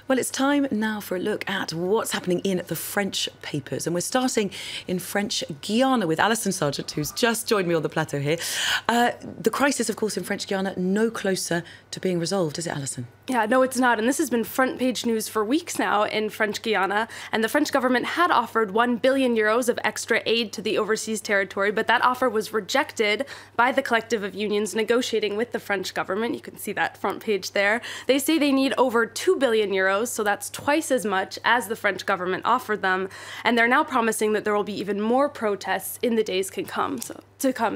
Well, it's time now for a look at what's happening in the French papers. And we're starting in French Guiana with Alison Sargent, who's just joined me on the plateau here. The crisis, of course, in French Guiana, no closer to being resolved, is it, Alison? Yeah, no, it's not. And this has been front page news for weeks now in French Guiana. And the French government had offered 1 billion euros of extra aid to the overseas territory, but that offer was rejected by the collective of unions negotiating with the French government. You can see that front page there. They say they need over 2 billion euros, so that's twice as much as the French government offered them. And they're now promising that there will be even more protests in the days to come.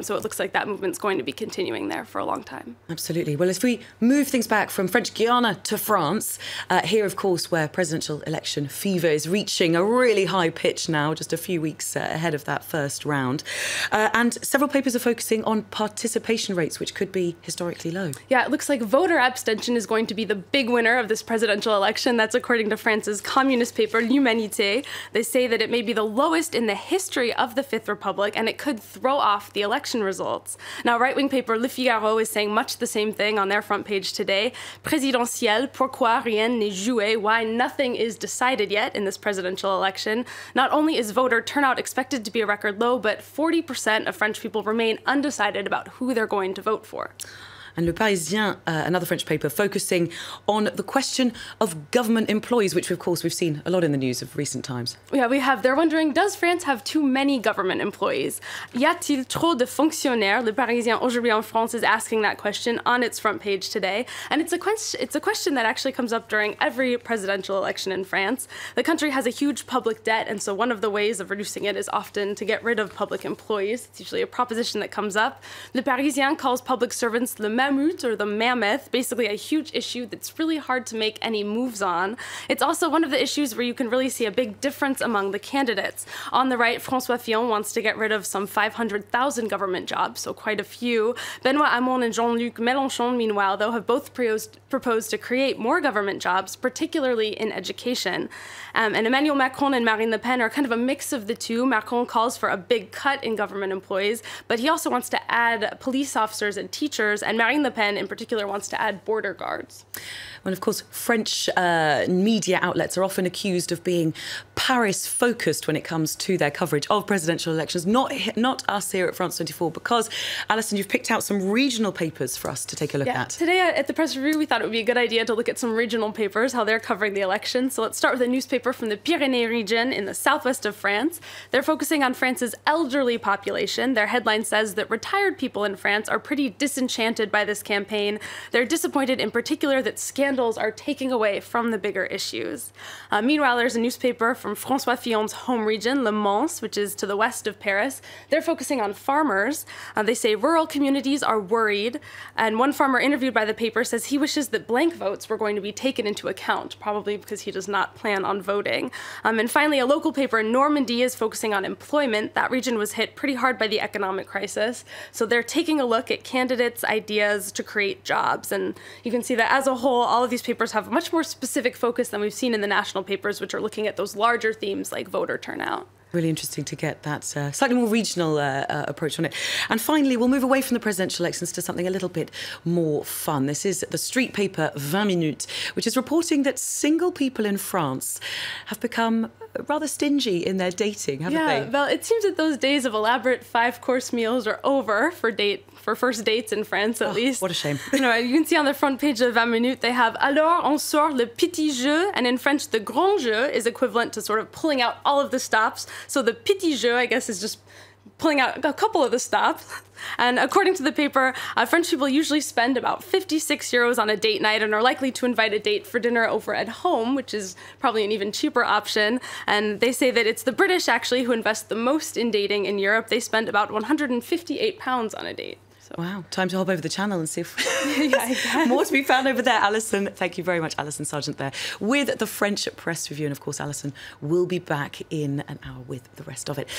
So it looks like that movement's going to be continuing there for a long time. Absolutely. Well, if we move things back from French Guiana to France, here, of course, where presidential election fever is reaching a really high pitch now, just a few weeks ahead of that first round. And several papers are focusing on participation rates, which could be historically low. Yeah, it looks like voter abstention is going to be the big winner of this presidential election. That's according to France's communist paper, L'Humanité. They say that it may be the lowest in the history of the Fifth Republic, and it could throw off the election results. Now, right-wing paper Le Figaro is saying much the same thing on their front page today. Présidentielle, pourquoi rien n'est joué? Why nothing is decided yet in this presidential election. Not only is voter turnout expected to be a record low, but 40% of French people remain undecided about who they're going to vote for. And Le Parisien, another French paper, focusing on the question of government employees, which, of course, we've seen a lot in the news of recent times. Yeah, we have. They're wondering, does France have too many government employees? Y a-t-il trop de fonctionnaires? Le Parisien aujourd'hui en France is asking that question on its front page today. And it's a question that actually comes up during every presidential election in France. The country has a huge public debt, and so one of the ways of reducing it is often to get rid of public employees. It's usually a proposition that comes up. Le Parisien calls public servants le mammouth, or the mammoth, basically a huge issue that's really hard to make any moves on. It's also one of the issues where you can really see a big difference among the candidates. On the right, François Fillon wants to get rid of some 500,000 government jobs, so quite a few. Benoît Hamon and Jean-Luc Mélenchon, meanwhile, though, have both proposed to create more government jobs, particularly in education. And Emmanuel Macron and Marine Le Pen are kind of a mix of the two. Macron calls for a big cut in government employees, but he also wants to add police officers and teachers, and Marine Le Pen in particular wants to add border guards. Well, of course, French media outlets are often accused of being Paris-focused when it comes to their coverage of presidential elections. Not us here at France 24, because, Alison, you've picked out some regional papers for us to take a look at. Today at the press review, we thought it would be a good idea to look at some regional papers, how they're covering the election. So let's start with a newspaper from the Pyrenees region in the southwest of France. They're focusing on France's elderly population. Their headline says that retired people in France are pretty disenchanted by this campaign. They're disappointed in particular that scandals are taking away from the bigger issues. Meanwhile, there's a newspaper from François Fillon's home region, Le Mans, which is to the west of Paris. They're focusing on farmers. They say rural communities are worried, and one farmer interviewed by the paper says he wishes that blank votes were going to be taken into account, probably because he does not plan on voting. And finally, a local paper in Normandy is focusing on employment. That region was hit pretty hard by the economic crisis, so they're taking a look at candidates' ideas to create jobs. And you can see that as a whole, all of these papers have a much more specific focus than we've seen in the national papers, which are looking at those larger themes like voter turnout. Really interesting to get that slightly more regional approach on it. And finally, we'll move away from the presidential elections to something a little bit more fun. This is the street paper 20 Minutes, which is reporting that single people in France have become rather stingy in their dating, haven't they? Yeah, well, it seems that those days of elaborate 5-course meals are over for first dates in France, at least. What a shame. You can see on the front page of 20 Minutes, they have alors on sort le petit jeu, and in French, the grand jeu is equivalent to sort of pulling out all of the stops. So the petit jeu, I guess, is just pulling out a couple of the stops. And according to the paper, French people usually spend about 56 euros on a date night and are likely to invite a date for dinner over at home, which is probably an even cheaper option. And they say that it's the British, actually, who invest the most in dating in Europe. They spend about £158 on a date. So. Wow, time to hop over the channel and see if yeah, I guess. More to be found over there. Alison, thank you very much, Alison Sargent there, with the French Press Review. And of course, Alison will be back in an hour with the rest of it.